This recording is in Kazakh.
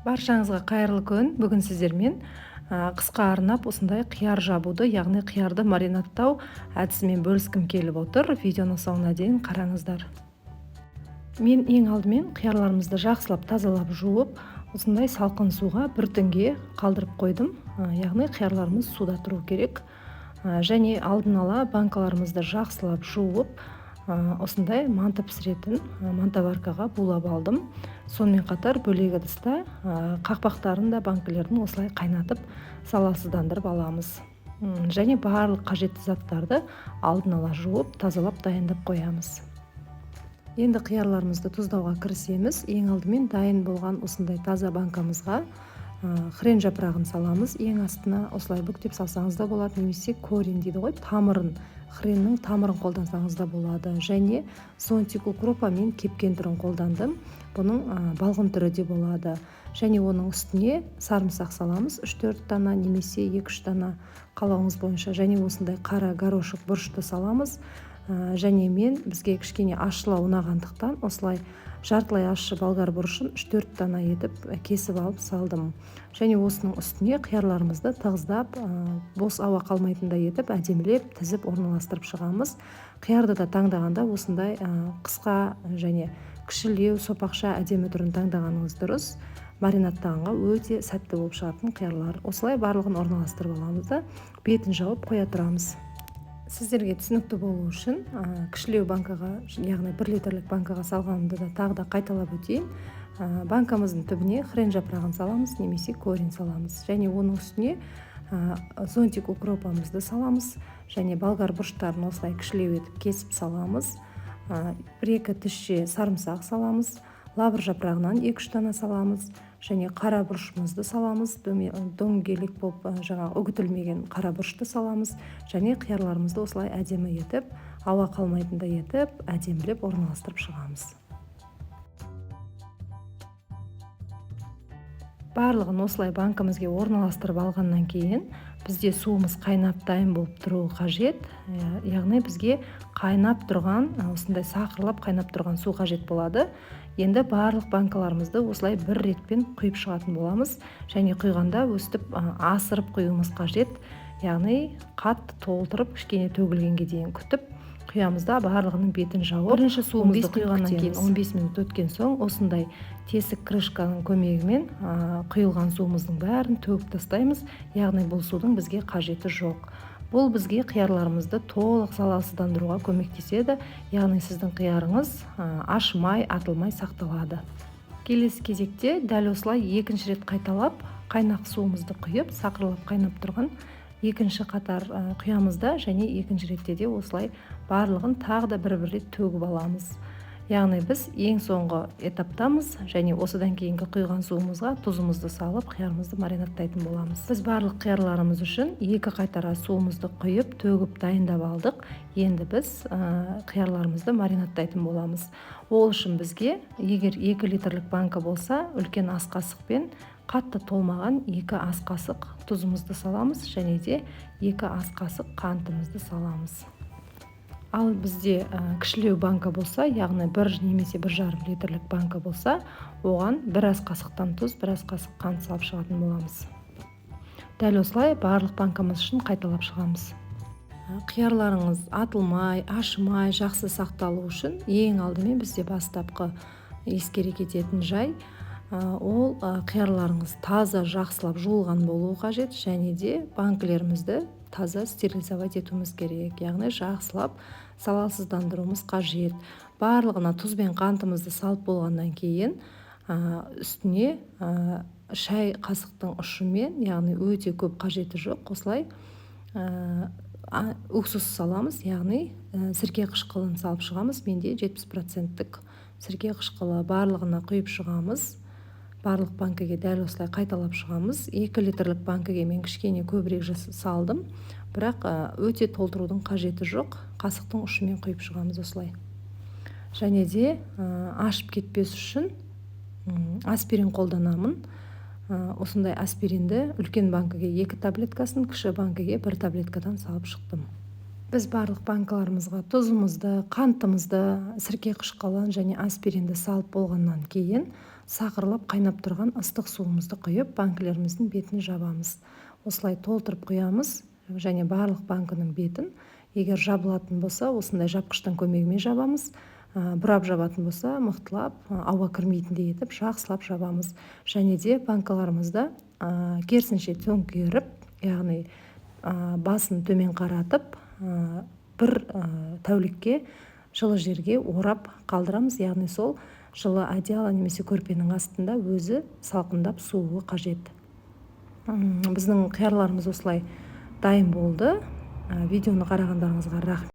Баршаңызға қайырлы күн. Бүгін сіздермен қысқа арнап осындай қияр жабуды, яғни қиярды маринадтау әдісімен бөліскім келіп отыр. Видеоның соңына дейін қараңыздар. Мен ең алдымен қиярларымызды жақсылап тазалап жуып, осындай салқын суға бір түнге қалдырып қойдым. Яғни қиярларымыз суда тұру керек. Және алдын ала банкаларымызды жақсылап жуып, осындай манты пісіретін мантаваркаға булап алдым. Сонымен қатар бөлек ыдыста қақпақтарын да банкілердің осылай қайнатып залалсыздандырып аламыз. Және барлық қажетті заттарды алдын ала жуып, тазалап дайындап қоямыз. Енді қиярларымызды тұздауға кірісеміз. Ең алдымен дайын болған осындай таза банкамызға хрен жапырағын саламыз. Ең астына осылай бүктеп салсаңыз да болады, немесе корень дейді ғой, тамырын, хреннің тамырын қолдансаңыз да болады. Және зонтик укропа мен кепкен түрін қолдандым. Бұның балғын түрі де болады. Және оның үстіне сарымсақ саламыз, 3-4 дана немесе 2-3 дана қалауыңыз бойынша. Және осындай қара горошек бұрышты саламыз. Және бізге кішкене ащылау ұнағандықтан осылай жартылай ащы болгар бұрышын 3-4 дана етіп кесіп алып салдым. Және осының үстіне қиярларымызды тығыздап, бос ауа қалмайтындай етіп, әдемілеп тізіп орналастырып шығамыз. Қиярды да таңдағанда осындай қысқа және кішілеу сопақша әдемі түрін таңдағаныңыз дұрыс. Маринадтағанға өте сәтті болып шығатын қиярлар. Осылай барлығын орналастырып аламыз да бетін жауып қоя тұрамыз. Сіздерге түсінікті болу үшін кішілеу банкаға, яғни 1 литрлік банкаға салғанымды да тағы да қайталап өтейін. Банкамыздың түбіне хрен жапырағын саламыз, немесе корень саламыз. Және оның үстіне зонтик укропамызды саламыз. Және болгар бұрыштарын осылай кішілеу етіп кесіп саламыз. 1-2 тісше сарымсақ саламыз. Лавр жапырағынан 2-3 дана саламыз. Және қара бұрышымызды саламыз. Дөңгелек болып үгітілмеген қара бұрышты саламыз. Және қиярларымызды осылай әдемі етіп, ауа қалмайтындай етіп, әдемілеп орналастырып шығамыз. Барлығын осылай банкамызге орналастырып алғаннан кейін бізде суымыз қайнап дайын болып тұруы қажет. Яғни бізге қайнап тұрған, осындай сақырлап қайнап тұрған су қажет болады. Енді барлық банкаларымызды осылай бір ретпен құйып шығатын боламыз. Және құйғанда өстіп асырып құюымыз қажет. Яғни қатты толтырып, кішкене төгілгенге дейін күтіп, құямызда барлығының бетін жауып, бірінші суымызды құйғаннан кейін 15 минут өткен соң осындай тесік крышканың көмегімен құйылған суымыздың бәрін төгіп тастаймыз. Яғни бұл судың бізге қажеті жоқ. Бұл бізге қиярларымызды толық залалсыздандыруға көмектеседі. Яғни сіздің қиярыңыз ашымай, атылмай сақталады. Келесі кезекте дәл осылай екінші рет қайталап, қайнақ суымызды құйып, сақырлап қайнап тұрған екінші қатар құямызда, және екінші ретте де осылай барлығын тағы да бір рет төгіп аламыз. Яғни біз ең соңғы этаптамыз, және осыдан кейінгі құйған суымызға тұзымызды салып, қиярымызды маринадтайтын боламыз. Біз барлық қиярларымыз үшін 2 қайтара суымызды құйып, төгіп дайындап алдық. Енді біз қиярларымызды маринадтайтын боламыз. Ол үшін бізге, егер 2 литрлік банка болса, үлкен ас қасықпен қатты толмаған 2 ас қасық тұзымызды саламыз, және де 2 ас қасық қантымызды саламыз. Ал бізде кішілеу банка болса, яғни 1 немесе 1,5 литрлік банка болса, оған 1 ас қасықтан тұз, 1 ас қасық қант салып шығатын боламыз. Дәл осылай барлық банкамыз үшін қайталап шығамыз. Қиярларыңыз атылмай, ашымай, жақсы сақталу үшін ең алдымен бізде бастапқы ескере кететін жай, ол қиярларыңыз таза жақсылап жуылған болуы қажет, және де банкілерімізді таза стерилизовать етуіміз керек. Яғни жақсылап залалсыздандыруымыз қажет. Барлығына тұз бен қантымызды салып болғаннан кейін үстіне шай қасықтың ұшымен, яғни өте көп қажеті жоқ, осылай уксус саламыз, яғни сірке қышқылын салып шығамыз. Менде 70%-тік сірке қышқылы, барлығына құйып шығамыз. Барлық банкіге дәл осылай қайталап шығамыз. 2 литрлік банкіге мен кішкене көбірек салдым, бірақ өте толтырудың қажеті жоқ. Қасықтың ұшымен құйып шығамыз осылай. Және де ашып кетпес үшін аспирин қолданамын. Осындай аспиринді үлкен банкіге 2 таблеткасын, кіші банкіге 1 таблеткадан салып шықтым. Біз барлық банкаларымызға тұзымызды, қантымызды, сірке қышқылын және аспиринді салып болғаннан кейін сақырлап қайнап тұрған ыстық суымызды құйып банкілеріміздің бетін жабамыз. Осылай толтырып құямыз және барлық банкінің бетін. Егер жабылатын болса, осындай жапқыштың көмегімен жабамыз. Бұрап жабатын болса, мықтылап, ауа кірмейтіндей етіп жақсылап жабамыз. Және де банкаларымызды керісінше төңкеріп, яғни басын төмен қаратып, бір тәулікке жылы жерге орап қалдырамыз. Яғни сол жылы одеяло немесе көрпенің астында өзі салқындап суы қажет. Біздің қиярларымыз осылай дайын болды. Видеоны қарағандарыңызға рахмет.